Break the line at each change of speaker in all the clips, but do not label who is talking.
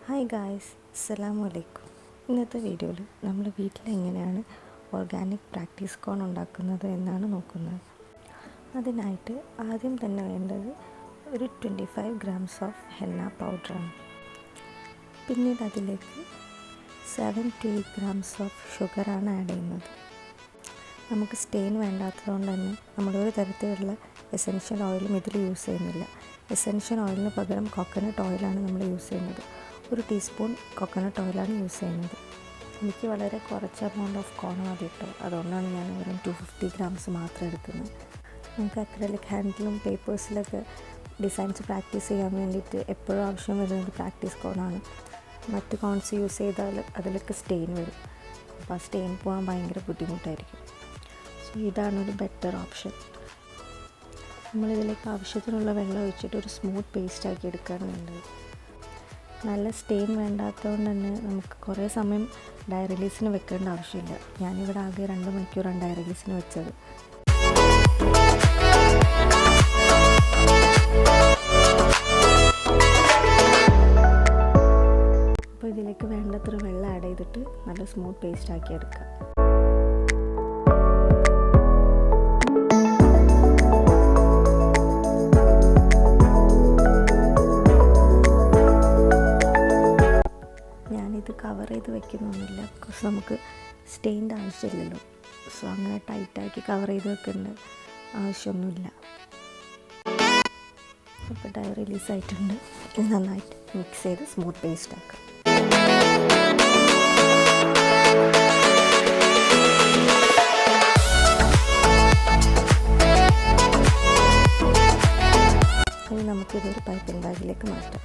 Hi guys, അസ്സലാമു അലൈക്കും. ഇന്നത്തെ വീഡിയോയിൽ നമ്മൾ വീട്ടിലെങ്ങനെയാണ് ഓർഗാനിക് പ്രാക്ടീസ് കോൺ ഉണ്ടാക്കുന്നത് എന്നാണ് നോക്കുന്നത്. അതിനായിട്ട് ആദ്യം തന്നെ വേണ്ടത് ഒരു 25 grams ഓഫ് ഹെന്ന പൗഡറാണ്. പിന്നീട് അതിലേക്ക് 7 to 8 grams ഓഫ് ഷുഗറാണ് ആഡ് ചെയ്യുന്നത്. നമുക്ക് സ്റ്റെയിൻ വേണ്ടാത്തതുകൊണ്ട് തന്നെ നമ്മളൊരു തരത്തിലുള്ള എസെൻഷ്യൽ ഓയിലും ഇതിൽ യൂസ് ചെയ്യുന്നില്ല. എസെൻഷ്യൽ ഓയിലിന് പകരം കോക്കനട്ട് ഓയിലാണ് നമ്മൾ യൂസ് ചെയ്യുന്നത്. ഒരു ടീസ്പൂൺ കോക്കനട്ട് ഓയിലാണ് യൂസ് ചെയ്യുന്നത്. എനിക്ക് വളരെ കുറച്ച് എമൗണ്ട് ഓഫ് കോൺ മതി കിട്ടും, അതുകൊണ്ടാണ് ഞാൻ വെറും 250 grams മാത്രം എടുക്കുന്നത്. നമുക്ക് അക്രലിക് ഹാൻഡിലും പേപ്പേഴ്സിലൊക്കെ ഡിസൈൻസ് പ്രാക്ടീസ് ചെയ്യാൻ വേണ്ടിയിട്ട് എപ്പോഴും ആവശ്യം വരുന്നത് പ്രാക്ടീസ് കോണാണ്. മറ്റ് കോൺസ് യൂസ് ചെയ്താൽ അതിലൊക്കെ സ്റ്റെയിൻ വരും. അപ്പോൾ ആ സ്റ്റെയിൻ പോകാൻ ഭയങ്കര ബുദ്ധിമുട്ടായിരിക്കും. സോ ഇതാണൊരു ബെറ്റർ ഓപ്ഷൻ. നമ്മളിതിലേക്ക് ആവശ്യത്തിനുള്ള വെള്ളം ഒഴിച്ചിട്ട് ഒരു സ്മൂത്ത് പേസ്റ്റ് ആക്കി എടുക്കുകയാണ് വേണ്ടത്. നല്ല സ്റ്റെയിൻ വേണ്ടാത്തതുകൊണ്ട് തന്നെ നമുക്ക് കുറേ സമയം ഡൈ റിലീസിന് വെക്കേണ്ട ആവശ്യമില്ല. ഞാനിവിടെ ആകെ 2 മണിക്കൂറാണ് ഡൈ റിലീസിന് വെച്ചത്. അപ്പോൾ ഇതിലേക്ക് വേണ്ടത്ര വെള്ളം ആഡ് ചെയ്തിട്ട് നല്ല സ്മൂത്ത് പേസ്റ്റ് ആക്കി എടുക്കാം. ഞാനിത് കവർ ചെയ്ത് വെക്കുന്നൊന്നുമില്ല, ബിക്കോസ് നമുക്ക് സ്റ്റെയിൻ്റെ ആവശ്യമില്ലല്ലോ. സോ അങ്ങനെ ടൈറ്റാക്കി കവർ ചെയ്ത് വെക്കേണ്ട ആവശ്യമൊന്നുമില്ല. അപ്പോൾ ഡൈ റിലീസായിട്ടുണ്ട്. ഇത് നന്നായിട്ട് മിക്സ് ചെയ്ത് സ്മൂത്ത് പേസ്റ്റ് ആക്കാം. ഇനി നമുക്കിതൊരു പൈപ്പിംഗ് ബാഗിലേക്ക് മാറ്റാം.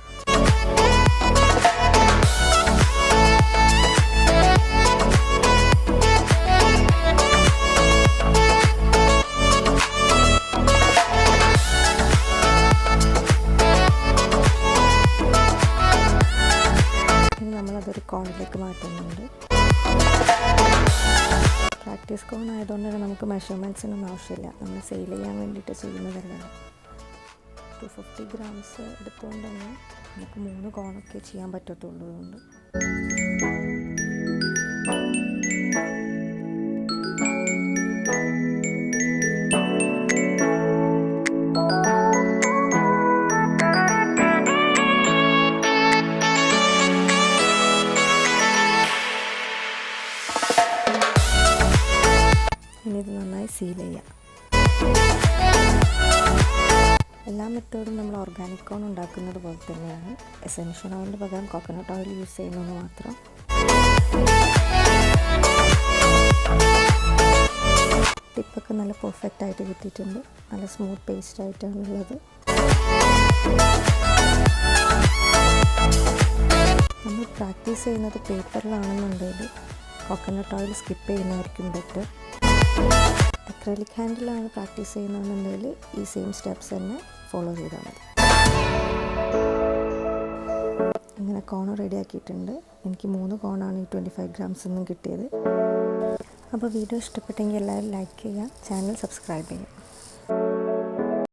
നമ്മളതൊരു കോണിലേക്ക് മാറ്റുന്നുണ്ട്. പ്രാക്ടീസ് കോൺ ആയതുകൊണ്ട് തന്നെ നമുക്ക് മെഷർമെൻറ്റ്സിനൊന്നും ആവശ്യമില്ല. നമ്മൾ സെയിൽ ചെയ്യാൻ വേണ്ടിയിട്ട് ചെയ്യുന്നതല്ല. 250 grams എടുത്തുകൊണ്ട് തന്നെ നമുക്ക് 3 കോണൊക്കെ ചെയ്യാൻ പറ്റത്തുള്ളതുകൊണ്ട് ഇനി ഇത് നന്നായി സീൽ ചെയ്യാം. എല്ലാ മെത്തേഡും നമ്മൾ ഓർഗാനിക് കോൺ ഉണ്ടാക്കുന്നത് പോലെ തന്നെയാണ്. എസെൻഷ്യൽ ഓയിലിന് പകരം കോക്കനട്ട് ഓയിൽ യൂസ് ചെയ്യുന്നത് മാത്രം. ടിപ്പൊക്കെ നല്ല പെർഫെക്റ്റ് ആയിട്ട് കിട്ടിയിട്ടുണ്ട്. നല്ല സ്മൂത്ത് പേസ്റ്റ് ആയിട്ടാണുള്ളത്. നമ്മൾ പ്രാക്ടീസ് ചെയ്യുന്നത് പേപ്പറിലാണെന്നുണ്ടെങ്കിൽ കോക്കനട്ട് ഓയിൽ സ്കിപ്പ് ചെയ്യുന്നതായിരിക്കും ബെറ്റർ. അക്രലിക് ഹാൻഡിലാണ് പ്രാക്ടീസ് ചെയ്യുന്നതെന്നുണ്ടെങ്കിൽ ഈ സെയിം സ്റ്റെപ്സ് തന്നെ ഫോളോ ചെയ്താൽ മതി. അങ്ങനെ കോൺ റെഡി ആക്കിയിട്ടുണ്ട്. എനിക്ക് 3 കോണാണ് ഈ 25 grams നിന്നും കിട്ടിയത്. അപ്പോൾ വീഡിയോ ഇഷ്ടപ്പെട്ടെങ്കിൽ എല്ലാവരും ലൈക്ക് ചെയ്യുക, ചാനൽ സബ്സ്ക്രൈബ് ചെയ്യുക.